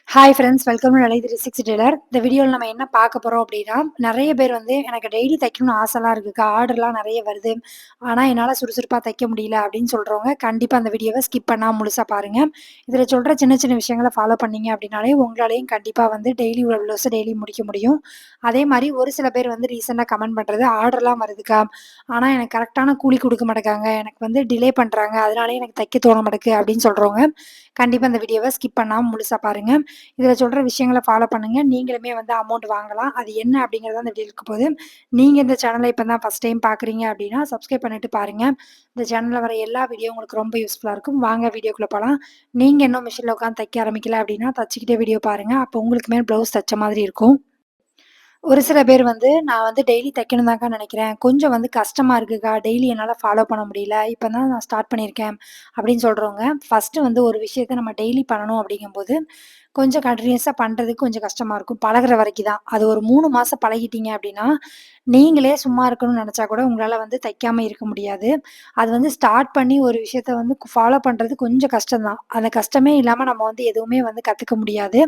Hi friends, welcome to Lalit 360 tailor. இந்த வீடியோல நம்ம என்ன பார்க்க போறோம் அப்படின்னா, நெறைய பேர் வந்து எனக்கு டெய்லி தைக்கணும்னு ஆசைலாம் இருக்குக்கா. ஆர்டர்லாம் நெறைய வருது. ஆனா, என்னால சுறுசுறுப்பா தைக்க முடியல அப்படின்னு சொல்றவங்க, கண்டிப்பா அந்த வீடியோவ ஸ்கிப் பண்ணாம முழுசா பாருங்க. இதுல சொல்ற சின்ன சின்ன விஷயங்கள ஃபாலோ பண்ணீங்க அப்படின்னாலே, உங்களாலயும் கண்டிப்பா வந்து டெய்லி உள்ள ப்ளவுஸ டெய்லி முடிக்க முடியும். அதே மாரி ஒரு சில பேர் வந்து ரீசெண்டா கமெண்ட் பண்றது, ஆர்டர்லாம் வருதுக்கா. ஆனா, எனக்கு கரெக்ட்டான கூலி குடுக்க மாட்டேங்காங்க. எனக்கு வந்து டிலே பண்றாங்க. அதனாலயே எனக்கு தைக்க தோண மாட்டேங்குது அப்படின்னு சொல்றவங்க, கண்டிப்பா இந்த வீடியோவ ஸ்கிப் பண்ணாம முழுசா பாருங்க. இதில சொல்ற விஷயங்கள ஃபாலோ பண்ணுங்க. நீங்களுமே வந்து அமௌண்ட் வாங்கலாம். அது என்ன அப்படிங்கிறது தான் இந்த வீடியோல இருக்க போது. நீங்க இந்த சேனல இப்ப தான் ஃபர்ஸ்ட் டைம் பார்க்குறீங்க அப்படின்னா, சப்ஸ்கிரைப் பண்ணிட்டு பாருங்க. இந்த சேனல்ல வர எல்லா வீடியோ உங்களுக்கு ரொம்ப யூஸ்ஃபுல்லா இருக்கும். வாங்க வீடியோக்குள்ள போலாம். நீங்க இன்னும் மிஷின்ல உட்காந்து தைக்க ஆரம்பிக்கல அப்படின்னா, தச்சுக்கிட்டே வீடியோ பாருங்க. அப்போ உங்களுக்குமே ப்ளவுஸ் தச்ச மாதிரி இருக்கும். ஒரு சில பேர் வந்து, "நான் வந்து டெய்லி தைக்கணும் தான்க்கா நெனைக்கிறேன். கொஞ்சம் வந்து கஷ்டமா இருக்குக்கா. டெய்லி என்னால ஃபாலோ பண்ண முடியல. இப்ப தான் நான் ஸ்டார்ட் பண்ணியிருக்கேன்." அப்படின்னு சொல்றவங்க, ஃபர்ஸ்ட்டு வந்து ஒரு விஷயத்த நம்ம டெய்லி பண்ணணும் அப்படிங்கும்போது, கொஞ்சம் கன்டினியூஸா பண்றதுக்கு கொஞ்சம் கஷ்டமா இருக்கும். பழகுற வரைக்கும் தான். அது ஒரு 3 மாசம் பழகிட்டீங்க அப்படின்னா, நீங்களே சும்மா இருக்கணும்னு நெனச்சா கூட உங்களால வந்து தைக்காம இருக்க முடியாது. அது வந்து ஸ்டார்ட் பண்ணி ஒரு விஷயத்த வந்து ஃபாலோ பண்றது கொஞ்சம் கஷ்டம் தான். அந்த கஷ்டமே இல்லாம நம்ம வந்து எதுவுமே வந்து கத்துக்க முடியாது.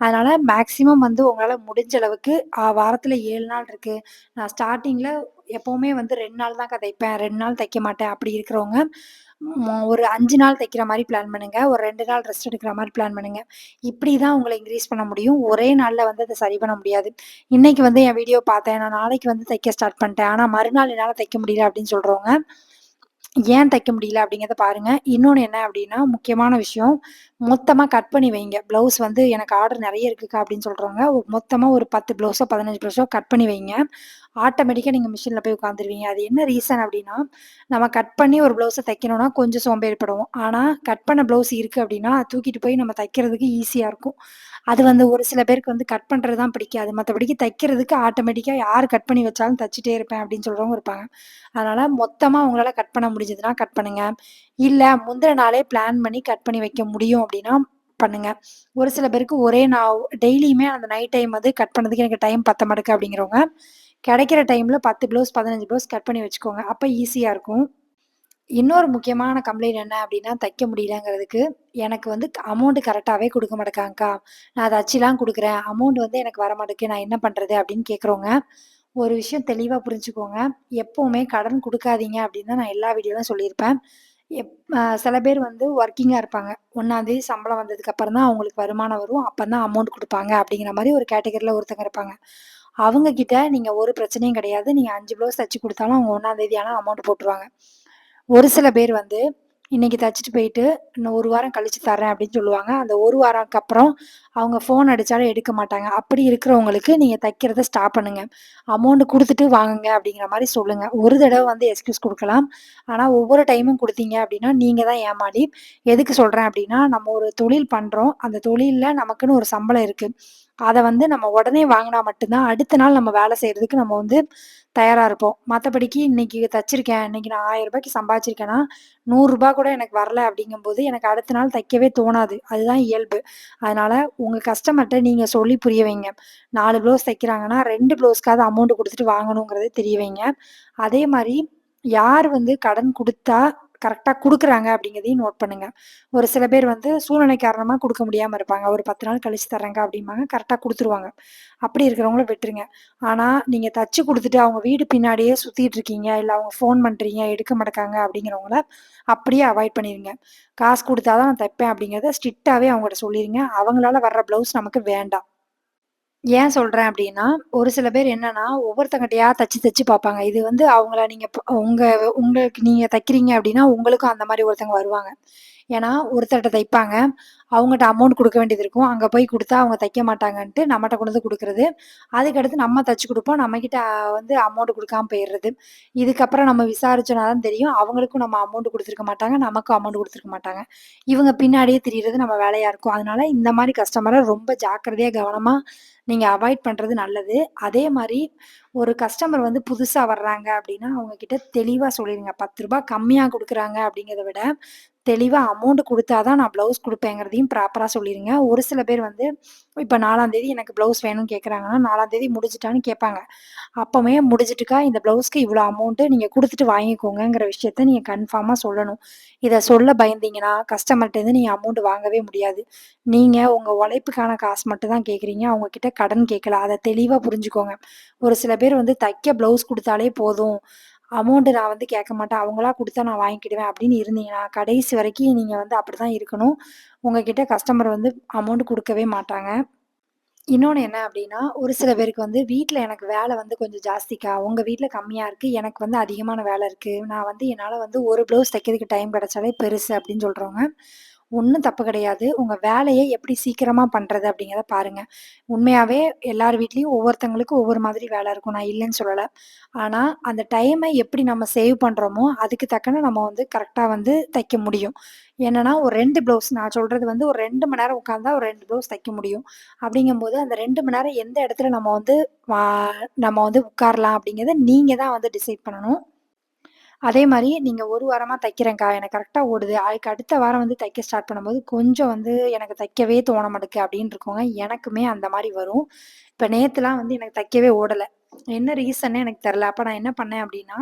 அதனால மேக்ஸிமம் வந்து உங்களால முடிஞ்ச அளவுக்கு வாரத்துல 7 நாள் இருக்கு. நான் ஸ்டார்ட்டிங்ல எப்பவுமே வந்து 2 நாள் தான்க்கா தைப்பேன். 2 நாள் தைக்க மாட்டேன். அப்படி இருக்கிறவங்க, ஒரு 5 நாள் தைக்கிற மாரி பிளான் பண்ணுங்க. ஒரு 2 நாள் ரெஸ்ட் எடுக்கிற மாரி பிளான் பண்ணுங்க. இப்படி தான் உங்கள இன்கிரீஸ் பண்ண முடியும். ஒரே நாள்ல வந்து அத சரி பண்ண முடியாது. இன்னைக்கு வந்து என் வீடியோ பார்த்தேன். நான் நாளைக்கு வந்து தைக்க ஸ்டார்ட் பண்ணிட்டேன். ஆனா மறுநாள் என்னால தைக்க முடியல அப்படின்னு சொல்றவங்க, ஏன் தைக்க முடியல அப்படிங்கிறத பாருங்க. இன்னொன்னு என்ன அப்படின்னா, முக்கியமான விஷயம், மொத்தமா கட் பண்ணி வைங்க. ப்ளவுஸ் வந்து எனக்கு ஆர்டர் நெறைய இருக்குக்கா அப்படின்னு சொல்றவங்க, மொத்தமா ஒரு 10 ப்ளவுஸோ, 15 ப்ளவுஸோ கட் பண்ணி வைங்க. ஆட்டோமேட்டிக்கா நீங்க மிஷின்ல போய் உட்காந்துருவீங்க. அது என்ன ரீசன் அப்படின்னா, நம்ம கட் பண்ணி ஒரு ப்ளவுஸ தைக்கணும்னா கொஞ்சம் சோம்பேறிப்படுவோம். ஆனா, கட் பண்ண ப்ளவுஸ் இருக்கு அப்படின்னா, அத தூக்கிட்டு போய் நம்ம தைக்கிறதுக்கு ஈஸியா இருக்கும். அது வந்து ஒரு சில பேருக்கு வந்து கட் பண்றது தான் பிடிக்காது. மத்தபடிக்கு தைக்கிறதுக்கு ஆட்டோமேட்டிக்கா யார் கட் பண்ணி வச்சாலும் தச்சுட்டே இருப்பேன் அப்படின்னு சொல்றவங்க இருப்பாங்க. அதனால மொத்தமா உங்களால கட் பண்ண முடிஞ்சதுன்னா கட் பண்ணுங்க. இல்ல முந்தின நாளே பிளான் பண்ணி கட் பண்ணி வைக்க முடியும் அப்படின்னா பண்ணுங்க. ஒரு சில பேருக்கு ஒரே டெய்லியுமே அந்த நைட் டைம் வந்து கட் பண்ணதுக்கு எனக்கு டைம் பத்த மாட்டேங்குது அப்படிங்கிறவங்க, கிடைக்கிற டைம்ல 10 ப்ளவுஸ், 15 ப்ளவுஸ் கட் பண்ணி வச்சுக்கோங்க. அப்ப ஈஸியா இருக்கும். இன்னொரு முக்கியமான கம்ப்ளைண்ட் என்ன அப்டின்னா, தைக்க முடியலங்கிறதுக்கு, எனக்கு வந்து அமௌண்ட் கரெக்ட்டாவே குடுக்க மாட்டேங்காங்கக்கா. நான் தச்சுலாம் குடுக்குறேன். அமௌண்ட் வந்து எனக்கு வரமாட்டேங்குது. நான் என்ன பண்றது? அப்டின்னு கேட்குறவங்க, ஒரு விஷயம் தெளிவா புரிஞ்சுக்கோங்க. எப்பவுமே கடன் குடுக்காதீங்க அப்டின்னு தான் நான் எல்லா வீடியோலயும் சொல்லியிருப்பேன். எப் சில பேர் வந்து ஒர்க்கிங்கா இருப்பாங்க. 1ஆந்தேதி சம்பளம் வந்ததுக்கு அப்புறம் தான் அவங்களுக்கு வருமானம் வரும். அப்பதான் அமௌண்ட் குடுப்பாங்க அப்டிங்கிற மாரி ஒரு கேட்டகரில ஒருத்தங்க இருப்பாங்க. அவங்க கிட்ட நீங்க ஒரு பிரச்சனையும் கிடையாது. நீங்க 5 ப்ளவுஸ் தச்சு குடுத்தாலும் அவங்க 1ஆந்தேதி ஆனா அமௌண்ட் போட்டுருவாங்க. ஒரு சில பேர் வந்து, இன்னைக்கு தச்சுட்டு போயிட்டு, இன்னும் 1 வாரம் கழிச்சு தர்றேன் அப்படின்னு சொல்லுவாங்க. அந்த 1 வாரம்க்கு அப்புறம் அவங்க ஃபோன் அடிச்சாலும் எடுக்க மாட்டாங்க. அப்படி இருக்கிறவங்களுக்கு நீங்க தைக்கிறத ஸ்டாப் பண்ணுங்க. அமௌண்ட் குடுத்துட்டு வாங்குங்க அப்படிங்கிற மாரி சொல்லுங்க. ஒரு தடவ வந்து எக்ஸ்கியூஸ் குடுக்கலாம். ஆனா ஒவ்வொரு டைமும் குடுத்தீங்க அப்படின்னா, நீங்க தான் ஏமாளி. எதுக்கு சொல்றேன் அப்படின்னா, நம்ம ஒரு தொழில் பண்றோம். அந்த தொழில்ல நமக்குன்னு ஒரு சம்பளம் இருக்கு. அத வந்து நம்ம உடனே வாங்குனா மட்டும் தான், அடுத்த நாள் நம்ம வேலை செய்றதுக்கு நம்ம வந்து தயாரா இருப்போம். மத்தபடிக்கு இன்னைக்கு தச்சிருக்கேன், இன்னைக்கு நான் ரூ. 1000 சம்பாதிச்சிருக்கேன்னா, ரூ. 100 கூட எனக்கு வரல அப்படிங்கும்போது, எனக்கு அடுத்த நாள் தைக்கவே தோணாது. அதுதான் இயல்பு. அதனால உங்க கஸ்டமர்ட்ட நீங்க சொல்லி புரிய வைங்க. 4 ப்ளவுஸ் தைக்கிறாங்கன்னா, 2 ப்ளவுஸ்க்காவது அமௌண்ட் குடுத்துட்டு வாங்கணுங்கிறத தெரிய வைங்க. அதே மாரி யார் வந்து கடன் குடுத்தா கரெக்ட்டா குடுக்குறாங்க அப்படிங்கிறதையும் நோட் பண்ணுங்க. ஒரு சில பேர் வந்து சூழ்நிலை காரணமா குடுக்க முடியாம இருப்பாங்க. ஒரு 10 நாள் கழிச்சு தர்றேன்க்கா அப்படிம்பாங்க. கரெக்ட்டா குடுத்துருவாங்க. அப்படி இருக்கிறவங்கள விட்டுருங்க. ஆனா, நீங்க தச்சு குடுத்துட்டு அவங்க வீடு பின்னாடியே சுத்திட்டு இருக்கீங்க, இல்ல அவங்க ஃபோன் பண்றீங்க, எடுக்க மாட்டேங்காங்க அப்படிங்கிறவங்கள அப்படியே அவாய்ட் பண்ணிருங்க. காசு குடுத்தா தான் நான் தைப்பேன் அப்படிங்கிறத ஸ்ட்ரிக்ட்டாவே அவங்கட்ட சொல்லிருங்க. அவங்களால வர்ற ப்ளவுஸ் நமக்கு வேண்டாம். ஏன் சொல்றேன் அப்டின்னா, ஒரு சில பேர் என்னன்னா, ஒவ்வொருத்தங்கட்டயா தச்சு தச்சு பாப்பாங்க. இது வந்து அவங்கள நீங்க உங்க உங்களுக்கு நீங்க தைக்கிறீங்க அப்டின்னா, உங்களுக்கும் அந்த மாரி ஒருத்தங்க வருவாங்க. ஏன்னா, ஒருத்தர்ட்ட தைப்பாங்க. அவங்கட்ட அமௌண்ட் குடுக்க வேண்டியது இருக்கும். அங்க போய் குடுத்தா அவங்க தைக்க மாட்டாங்கன்ட்டு நம்மட்ட கொண்டு வந்து குடுக்குறது. அதுக்கடுத்து நம்ம தச்சு குடுப்போம். நம்மகிட்ட வந்து அமௌண்ட் குடுக்காம போயிறது. இதுக்கப்புறம் நம்ம விசாரிச்சோனா தான் தெரியும். அவங்களுக்கும் நம்ம அமௌண்ட் குடுத்துருக்க மாட்டாங்க. நமக்கும் அமௌண்ட் குடுத்துருக்க மாட்டாங்க. இவங்க பின்னாடியே திரியிறது நம்ம வேலையா இருக்கும். அதனால இந்த மாரி கஸ்டமர ரொம்ப ஜாக்கிரதையா, கவனமா நீங்க அவாய்ட் பண்றது நல்லது. அதே மாரி ஒரு கஸ்டமர் வந்து புதுசா வர்றாங்க அப்டின்னா, அவங்க கிட்ட தெளிவா சொல்லிருங்க. ரூ. 10 கம்மியா குடுக்குறாங்க அப்டிங்கிறத விட, தெளிவா அமௌண்ட் குடுத்தா தான் நான் ப்ளவுஸ் குடுப்பேங்கிறதையும் ப்ராப்பரா சொல்லிருங்க. ஒரு சில பேர் வந்து இப்ப 4ஆம் தேதி எனக்கு ப்ளவுஸ் வேணும்னு கேட்குறாங்கன்னா, 4ஆம் தேதி முடிஞ்சுட்டான்னு கேட்பாங்க. அப்பவே முடிஞ்சுட்டுக்கா இந்த ப்ளவுஸ்க்கு இவ்வளோ அமௌண்ட்டு நீங்க குடுத்துட்டு வாங்கிக்கோங்கங்கிற விஷயத்த நீங்க கன்ஃபார்மா சொல்லணும். இத சொல்ல பயந்தீங்கன்னா, கஸ்டமர்ட்டேருந்து நீங்க அமௌண்ட் வாங்கவே முடியாது. நீங்க உங்க உழைப்புக்கான காசு மட்டும் தான் கேட்குறீங்க. அவங்க கிட்ட கடன் கேட்கல. அத தெளிவா புரிஞ்சுக்கோங்க. ஒரு சில பேர் வந்து தைக்க ப்ளவுஸ் குடுத்தாலே போதும். அமௌண்ட் நான் வந்து கேட்க மாட்டேன். அவங்களா குடுத்தா நான் வாங்கிக்கிடுவேன் அப்படின்னு இருந்தீங்கன்னா, கடைசி வரைக்கும் நீங்க வந்து அப்படிதான் இருக்கணும். உங்ககிட்ட கஸ்டமர் வந்து அமௌண்ட் குடுக்கவே மாட்டாங்க. இன்னொன்னு என்ன அப்டின்னா, ஒரு சில பேருக்கு வந்து வீட்ல எனக்கு வேல வந்து கொஞ்சம் ஜாஸ்திக்கா, உங்க வீட்ல கம்மியா இருக்கு. எனக்கு வந்து அதிகமான வேல இருக்கு. நான் வந்து என்னால வந்து ஒரு ப்ளவுஸ் தைக்கிறதுக்கு டைம் கிடைச்சாலே பெருசு அப்டின்னு சொல்றவங்க, ஒண்ணும் தப்பு கிடையாது. உங்க வேலைய எப்படி சீக்கிரமா பண்றது அப்டிங்கிறத பாருங்க. உண்மையாவே எல்லார் வீட்லயும் ஒவ்வொருத்தவங்களுக்கும் ஒவ்வொரு மாதிரி வேல இருக்கும். நான் இல்லன்னு சொல்லல. ஆனா, அந்த டைம எப்படி நம்ம சேவ் பண்றோமோ, அதுக்கு தக்கன நம்ம வந்து கரெக்ட்டா வந்து தைக்க முடியும். என்னன்னா, ஒரு 2 ப்ளவுஸ் நான் சொல்றது வந்து ஒரு 2 மணி நேரம் உட்கார்ந்தா ஒரு 2 ப்ளவுஸ் தைக்க முடியும். அப்படிங்கும்போது, அந்த 2 மணி நேரம் எந்த இடத்துல வா நம்ம வந்து உட்காரலாம் அப்படிங்கிறத நீங்க தான் வந்து டிசைட் பண்ணணும். அதே மாரி நீங்க 1 வாரமா தைக்கிறேன்க்கா, எனக்கு கரெக்ட்டா ஓடுது. அதுக்கு அடுத்த வாரம் வந்து தைக்க ஸ்டார்ட் பண்ணும்போது, கொஞ்சம் வந்து எனக்கு தைக்கவே தோண மாட்டுக்கு அப்படின்னு இருக்கவங்க, எனக்குமே அந்த மாரி வரும். இப்ப நேத்துலாம் வந்து எனக்கு தைக்கவே ஓடல. என்ன ரீசன்னே எனக்கு தெரியல. அப்ப நான் என்ன பண்ணேன் அப்படின்னா,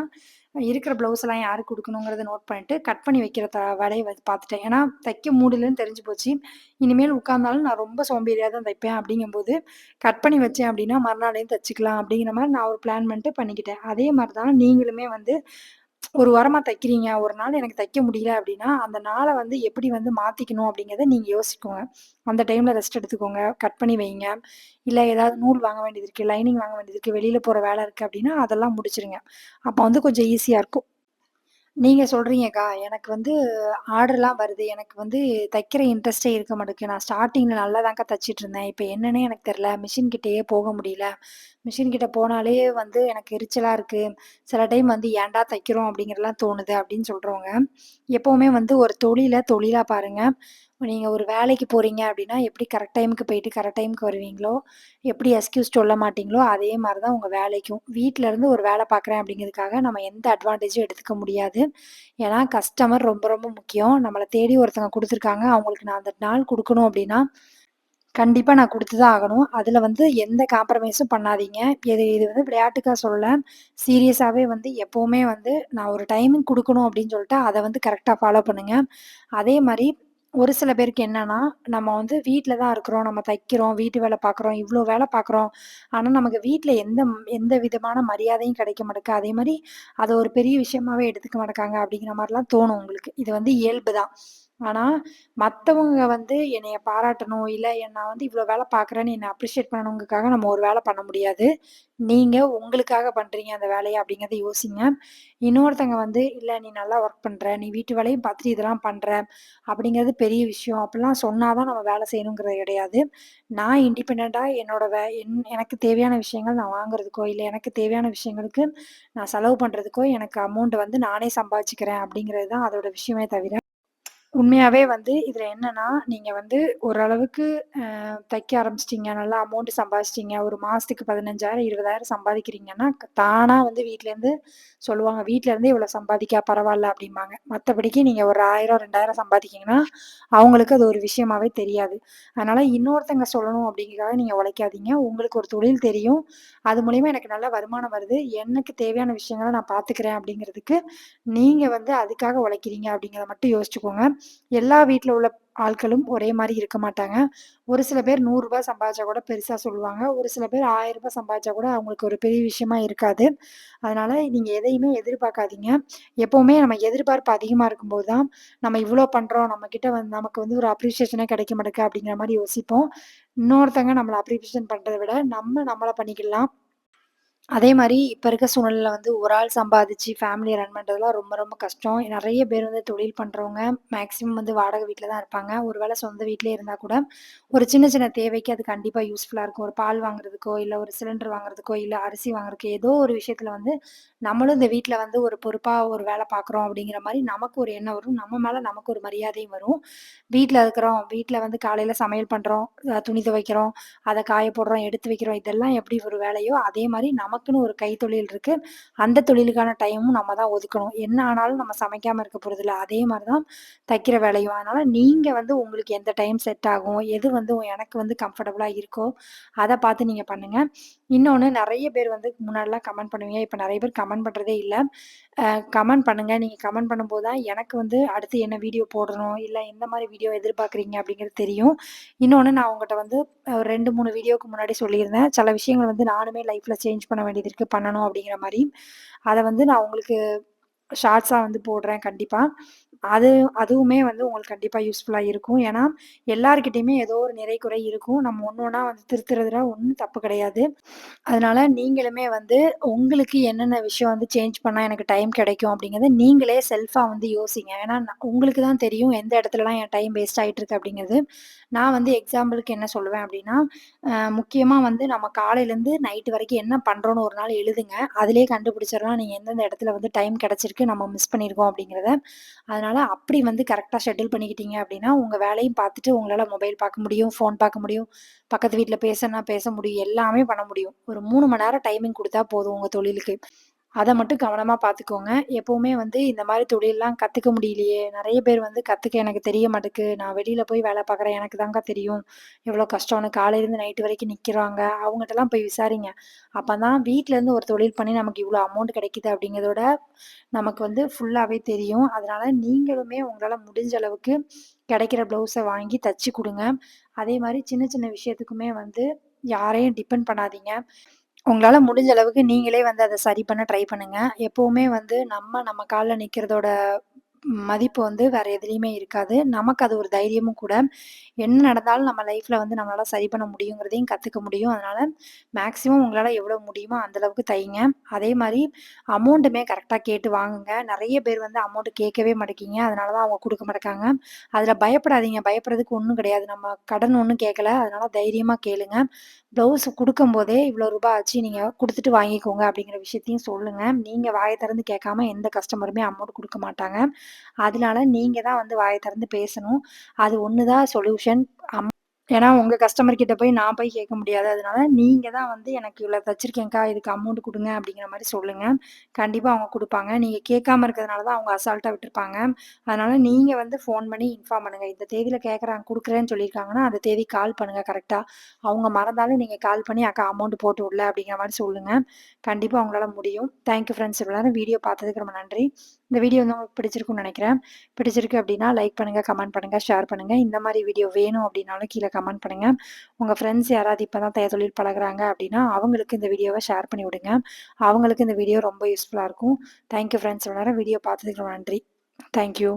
இருக்கிற ப்ளவுஸ்லாம் யாருக்கு குடுக்கணுங்கிறத நோட் பண்ணிட்டு, கட் பண்ணி வைக்கிற வேலைய வந்து பார்த்துட்டேன். ஏன்னா, தைக்க மூடலன்னு தெரிஞ்சு போச்சு. இனிமேல் உட்கார்ந்தாலும் நான் ரொம்ப சோம்பேறியா தான் தைப்பேன் அப்படிங்கும்போது, கட் பண்ணி வச்சேன் அப்படின்னா, மறுநாளே தச்சுக்கலாம் அப்படிங்கிற மாரி நான் ஒரு பிளான் பண்ணிட்டு பண்ணிக்கிட்டேன். அதே மாரி தான் நீங்களுமே வந்து ஒரு வாரமா தைக்கிறீங்க. ஒரு நாள் எனக்கு தைக்க முடியல அப்டின்னா, அந்த நாள வந்து எப்படி வந்து மாத்திக்கணும் அப்படிங்கிறத நீங்க யோசிக்கோங்க. அந்த டைம்ல ரெஸ்ட் எடுத்துக்கோங்க. கட் பண்ணி வைங்க. இல்ல ஏதாவது நூல் வாங்க வேண்டியது இருக்கு, லைனிங் வாங்க வேண்டியது இருக்கு, வெளியில போற வேல இருக்கு அப்டின்னா, அதெல்லாம் முடிச்சுருங்க. அப்ப வந்து கொஞ்சம் ஈஸியா இருக்கும். நீங்க சொல்றீங்கக்கா, எனக்கு வந்து ஆர்டர்லாம் வருது. எனக்கு வந்து தைக்கிற இன்ட்ரெஸ்ட்டே இருக்க மாட்டேங்குது. நான் ஸ்டார்ட்டிங்ல நல்லாதான்க்கா தச்சுட்டுருந்தேன். இப்ப என்னன்னே எனக்கு தெரியல. மிஷின் கிட்டயே போக முடியல. மிஷின் கிட்ட போனாலே வந்து எனக்கு எரிச்சலா இருக்கு. சில டைம் வந்து ஏன்டா தைக்கிறோம் அப்படிங்கிறலாம் தோணுது அப்படின்னு சொல்றவங்க, எப்பவுமே வந்து ஒரு தொழில தொழிலா பாருங்க. நீங்க ஒரு வேலைக்கு போறீங்க அப்படின்னா, எப்படி கரெக்ட் டைம்க்கு போயிட்டு கரெக்ட் டைம்க்கு வருவீங்களோ, எப்படி எக்ஸ்கியூஸ் சொல்ல மாட்டீங்களோ, அதே மாரி தான் உங்க வேலைக்கும். வீட்ல இருந்து ஒரு வேலை பார்க்குறேன் அப்படிங்கிறதுக்காக நம்ம எந்த அட்வான்டேஜும் எடுத்துக்க முடியாது. ஏன்னா, கஸ்டமர் ரொம்ப ரொம்ப முக்கியம். நம்மள தேடி ஒருத்தவங்க குடுத்துருக்காங்க. அவங்களுக்கு நான் அந்த நாள் குடுக்கணும் அப்படின்னா, கண்டிப்பா நான் குடுத்து தான் ஆகணும். அதுல வந்து எந்த காம்ப்ரமைஸும் பண்ணாதீங்க. இது வந்து விளையாட்டுக்கா சொல்லல. சீரியஸாவே வந்து எப்பவுமே வந்து நான் ஒரு டைமிங் குடுக்கணும் அப்படின்னு சொல்லிட்டு, அத வந்து கரெக்ட்டா ஃபாலோ பண்ணுங்க. அதே மாரி ஒரு சில பேருக்கு என்னன்னா, நம்ம வந்து வீட்ல தான் இருக்கிறோம். நம்ம தைக்கிறோம், வீட்டு வேலை பார்க்குறோம், இவ்ளோ வேலை பார்க்குறோம். ஆனா, நமக்கு வீட்ல எந்த விதமான மரியாதையும் கிடைக்க மாட்டேக்கு. அதே மாரி அத ஒரு பெரிய விஷயமாவே எடுத்துக்க மாட்டேக்காங்க அப்படிங்கிற மாரிலாம் தோணும் உங்களுக்கு. இது வந்து இயல்பு தான். ஆனா, மத்தவங்க வந்து என்னைய பாராட்டணும், இல்ல நான் வந்து இவ்ளோ வேலை பார்க்குறேன்னு என்ன அப்ரிஷியேட் பண்ணணுங்கறதுக்காக நம்ம ஒரு வேலை பண்ண முடியாது. நீங்க உங்களுக்காக பண்றீங்க அந்த வேலைய அப்படிங்கிறத யோசிங்க. இன்னொருத்தங்க வந்து, "இல்ல நீ நல்லா ஒர்க் பண்ற. நீ வீட்டு வேலையும் பார்த்துட்டு இதெல்லாம் பண்ற." அப்படிங்கிறது பெரிய விஷயம். அப்படிலாம் சொன்னா தான் நம்ம வேலை செய்யணுங்கிறது கிடையாது. நான் இண்டிபெண்டன்ட்டா என்னோட எனக்கு தேவையான விஷயங்கள் நான் வாங்குறதுக்கோ, இல்ல எனக்கு தேவையான விஷயங்களுக்கு நான் செலவு பண்றதுக்கோ, எனக்கு அமௌண்ட் வந்து நானே சம்பாதிச்சுக்கிறேன் அப்படிங்கிறது தான் அதோட விஷயமே தவிர உண்மையாவே வந்து இதுல என்னன்னா, நீங்க வந்து ஓரளவுக்கு தைக்க ஆரம்பிச்சுட்டீங்க. நல்லா அமௌண்ட் சம்பாதிச்சுட்டீங்க. ஒரு மாசத்துக்கு 15,000, 20,000 சம்பாதிக்கிறீங்கன்னா, தானா வந்து வீட்லேருந்து சொல்லுவாங்க. "வீட்ல இருந்தே இவ்வளோ சம்பாதிக்கா பரவால்ல" அப்படிம்பாங்க. மத்தபடிக்கு நீங்க ஒரு 1000, 2000 சம்பாதிக்கிறீங்கன்னா, அவங்களுக்கு அது ஒரு விஷயமாவே தெரியாது. அதனால இன்னொருத்தங்க சொல்லணும் அப்படிங்கிறதுக்காக நீங்க உழைக்காதீங்க. உங்களுக்கு ஒரு தொழில் தெரியும். அது மூலியமா எனக்கு நல்ல வருமானம் வருது. எனக்கு தேவையான விஷயங்கள நான் பார்த்துக்கிறேன் அப்படிங்கிறதுக்கு, நீங்க வந்து அதுக்காக உழைக்கிறீங்க அப்படிங்கிறத மட்டும் யோசிச்சுக்கோங்க. எல்லா வீட்ல உள்ள ஆட்களும் ஒரே மாரி இருக்க மாட்டாங்க. ஒரு சில பேர் ரூ. 100 சம்பாதிச்சா கூட பெருசா சொல்லுவாங்க. ஒரு சில பேர் ரூ. 1000 சம்பாதிச்சா கூட அவங்களுக்கு ஒரு பெரிய விஷயமா இருக்காது. அதனால நீங்க எதையுமே எதிர்பார்க்காதீங்க. எப்பவுமே நம்ம எதிர்பார்ப்பு அதிகமா இருக்கும்போது தான், நம்ம இவ்ளோ பண்றோம். நம்மகிட்ட வந்து நமக்கு வந்து ஒரு அப்ரிசியேஷனே கிடைக்க மாட்டேங்குது அப்படிங்கிற மாரி யோசிப்போம். இன்னொருத்தங்க நம்மள அப்ரிசியேஷன் பண்றத விட, நம்ம நம்மள பண்ணிக்கலாம். அதே மாரி இப்ப இருக்க சூழ்நிலையில வந்து ஒரு ஆள் சம்பாதிச்சு ஃபேமிலிய ரன் பண்றதெல்லாம் ரொம்ப ரொம்ப கஷ்டம். நெறைய பேர் வந்து தொழில் பண்றவங்க மேக்ஸிமம் வந்து வாடகை வீட்ல தான் இருப்பாங்க. ஒரு வேள சொந்த வீட்லயே இருந்தா கூட, ஒரு சின்ன சின்ன தேவைக்கு அது கண்டிப்பா யூஸ்ஃபுல்லா இருக்கும். ஒரு பால் வாங்குறதுக்கோ, இல்ல ஒரு சிலிண்டர் வாங்குறதுக்கோ, இல்ல அரிசி வாங்குறதுக்கு ஏதோ ஒரு விஷயத்துல வந்து நம்மளும் இந்த வீட்ல வந்து ஒரு பொறுப்பா ஒரு வேல பார்க்குறோம் அப்படிங்கிற மாரி நமக்கு ஒரு எண்ணம் வரும். நம்ம மேல நமக்கு ஒரு மரியாதையும் வரும். வீட்ல இருக்கிறோம், வீட்ல வந்து காலையில சமையல் பண்றோம், துணி துவைக்கிறோம், அத காய போடுறோம், எடுத்து வைக்கிறோம். இதெல்லாம் எப்படி ஒரு வேலையோ, அதே மாரி நமக்குன்னு ஒரு கைத்தொழில் இருக்கு. அந்த தொழிலுக்கான டைமும் நம்ம தான் ஒதுக்கணும். என்ன ஆனாலும் நம்ம சமைக்காம இருக்க போறதில்ல. அதே மாரி தான் தைக்கிற வேலையும். அதனால நீங்க வந்து உங்களுக்கு எந்த டைம் செட் ஆகும், எது வந்து எனக்கு வந்து கம்ஃபர்டபுளா இருக்கோ, அத பார்த்து நீங்க பண்ணுங்க. இன்னொன்னு நெறைய பேர் வந்து முன்னாடிலாம் கமெண்ட் பண்ணுவீங்க. இப்ப நெறைய பேர் கமெண்ட் பண்றதே இல்ல. கமெண்ட் பண்ணுங்க. நீங்க கமெண்ட் பண்ணும்போது தான் எனக்கு வந்து அடுத்து என்ன வீடியோ போடணும், இல்ல எந்த மாரி வீடியோ எதிர்பார்க்குறீங்க அப்படிங்கிறது தெரியும். இன்னொன்னு நான் உங்கட்ட வந்து 2, 3 வீடியோக்கு முன்னாடி சொல்லியிருந்தேன். சில விஷயங்கள் வந்து நானுமே லைஃப்ல சேஞ்ச் பண்ண வேண்டியது இருக்கு, பண்ணணும் அப்படிங்கிற மாரி. அத வந்து நான் உங்களுக்கு ஷார்ட்ஸா வந்து போடுறேன் கண்டிப்பா. அது அதுவுமே வந்து உங்களுக்கு கண்டிப்பா யூஸ்ஃபுல்லா இருக்கும். ஏன்னா, எல்லார்கிட்டயுமே ஏதோ ஒரு நிறை, குறை இருக்கும். நம்ம ஒண்ணு ஒண்ணா வந்து திருத்துறதுல ஒண்ணும் தப்பு கிடையாது. அதனால நீங்களுமே வந்து உங்களுக்கு என்னென்ன விஷயம் வந்து சேஞ்ச் பண்ணா எனக்கு டைம் கிடைக்கும் அப்படிங்கிறத நீங்களே செல்ஃபா வந்து யோசிங்க. ஏன்னா உங்களுக்கு தான் தெரியும் எந்த இடத்துலலாம் என் டைம் வேஸ்ட் ஆயிட்டுருக்கு அப்படிங்கிறது. நான் வந்து எக்ஸாம்பிளுக்கு என்ன சொல்லுவேன் அப்படின்னா, முக்கியமா வந்து நம்ம காலையிலேருந்து நைட் வரைக்கும் என்ன பண்றோம்னு ஒரு நாள் எழுதுங்க. அதிலேயே கண்டுபிடிச்சிடலாம் நீங்க எந்தெந்த இடத்துல வந்து டைம் கிடைச்சிருக்கு, நம்ம மிஸ் பண்ணியிருக்கோம் அப்படிங்கிறத. அதனால அப்படி வந்து கரெக்ட்டா ஷெட்யூல் பண்ணிக்கிட்டீங்க அப்படின்னா, உங்க வேலையும் பார்த்துட்டு உங்களால மொபைல் பார்க்க முடியும், ஃபோன் பார்க்க முடியும், பக்கத்து வீட்ல பேசணும்னா பேச முடியும், எல்லாமே பண்ண முடியும். ஒரு 3 மணி நேரம் டைமிங் குடுத்தா போதும் உங்க தொழிலுக்கு. அத மட்டும் கவனமா பார்த்துக்கோங்க. எப்பவுமே வந்து இந்த மாரி தொழில்லாம் கத்துக்க முடியலையே, நெறைய பேர் வந்து கத்துக்க எனக்கு தெரிய மாட்டுக்கு. நான் வெளியில போய் வேல பார்க்குறேன். எனக்கு தாங்க தெரியும். எவ்வளோ கஷ்டம்னு காலையிலேருந்து நைட் வரைக்கும் நிக்கிறாங்க. அவங்கட்டலாம் போய் விசாரிங்க. அப்பதான் வீட்லேருந்து ஒரு தொழில் பண்ணி நமக்கு இவ்வளோ அமௌண்ட் கிடைக்குது அப்படிங்கிறதோட நமக்கு வந்து ஃபுல்லாவே தெரியும். அதனால நீங்களுமே உங்களால முடிஞ்ச அளவுக்கு கிடைக்கிற ப்ளவுஸ வாங்கி தச்சு குடுங்க. அதே மாரி சின்ன சின்ன விஷயத்துக்குமே வந்து யாரையும் டிபெண்ட் பண்ணாதீங்க. உங்களால முடிஞ்ச அளவுக்கு நீங்களே வந்து அத சரி பண்ண ட்ரை பண்ணுங்க. எப்பவுமே வந்து நம்ம கால்ல நிக்கிறதோட மதிப்பு வந்து வேற எதுலயுமே இருக்காது. நமக்கு அது ஒரு தைரியமும் கூட. என்ன நடந்தாலும் நம்ம லைஃப்ல வந்து நம்மளால சரி பண்ண முடியுங்கிறதையும் கத்துக்க முடியும். அதனால மேக்ஸிமம் உங்களால எவ்வளோ முடியுமோ அந்த அளவுக்கு தைங்க. அதே மாரி அமௌண்டுமே கரெக்ட்டா கேட்டு வாங்குங்க. நெறைய பேர் வந்து அமௌண்ட் கேட்கவே மாட்டேங்கிறீங்க. அதனால தான் அவங்க குடுக்க மாட்டேங்காங்க. அதுல பயப்படாதீங்க. பயப்படுறதுக்கு ஒண்ணும் கிடையாது. நம்ம கடன் ஒண்ணும் கேட்கல. அதனால தைரியமா கேளுங்க. ப்ளவுஸ் குடுக்கும்போதே இவ்வளோ ரூபா ஆச்சு. நீங்க குடுத்துட்டு வாங்கிக்கோங்க அப்படிங்கிற விஷயத்தையும் சொல்லுங்க. நீங்க வாய திறந்து கேட்காம எந்த கஸ்டமருமே அமௌண்ட் குடுக்க மாட்டாங்க. அதனால நீங்க தான் வந்து வாய திறந்து பேசணும். அது ஒண்ணு தான் சொல்யூஷன். ஏன்னா, உங்க கஸ்டமர் கிட்ட போய் நான் போய் கேட்க முடியாது. அதனால நீங்க தான் வந்து எனக்கு இவ்வளோ தச்சிருக்கேன்க்கா, இதுக்கு அமௌண்ட் குடுங்க அப்படிங்கிற மாரி சொல்லுங்க. கண்டிப்பா அவங்க குடுப்பாங்க. நீங்க கேட்காம இருக்கிறதுனால தான் அவங்க அசால்ட்டா விட்டுருப்பாங்க. அதனால நீங்க வந்து ஃபோன் பண்ணி இன்ஃபார்ம் பண்ணுங்க. இந்த தேதியில கேட்குறாங்க குடுக்குறேன்னு சொல்லியிருக்காங்கன்னா, அந்த தேதிக்கு கால் பண்ணுங்க கரெக்ட்டா. அவங்க மறந்தாலும் நீங்க கால் பண்ணி அக்கா அமௌண்ட் போட்டு விடல அப்படிங்கிற மாரி சொல்லுங்க. கண்டிப்பா உங்களால முடியும். Thank you friends. இவ்வளோ நேரம் வீடியோ பார்த்ததுக்கு ரொம்ப நன்றி. இந்த வீடியோ வந்து உங்களுக்கு பிடிச்சிருக்கும்னு நெனைக்கிறேன். பிடிச்சிருக்கு அப்படின்னா லைக் பண்ணுங்க, கமெண்ட் பண்ணுங்க, ஷேர் பண்ணுங்க. இந்த மாரி வீடியோ வேணும் அப்படின்னாலும் கீழ கமெண்ட் பண்ணுங்க. உங்க ஃப்ரெண்ட்ஸ் யாராவது இப்ப தான் தொழில் பழகுறாங்க அப்படின்னா, அவங்களுக்கு இந்த வீடியோவ ஷேர் பண்ணி விடுங்க. அவங்களுக்கு இந்த வீடியோ ரொம்ப யூஸ்ஃபுல்லா இருக்கும். Thank you friends. இவ்வளோ நேரம் வீடியோ பார்த்ததுக்கு ரொம்ப நன்றி. Thank you.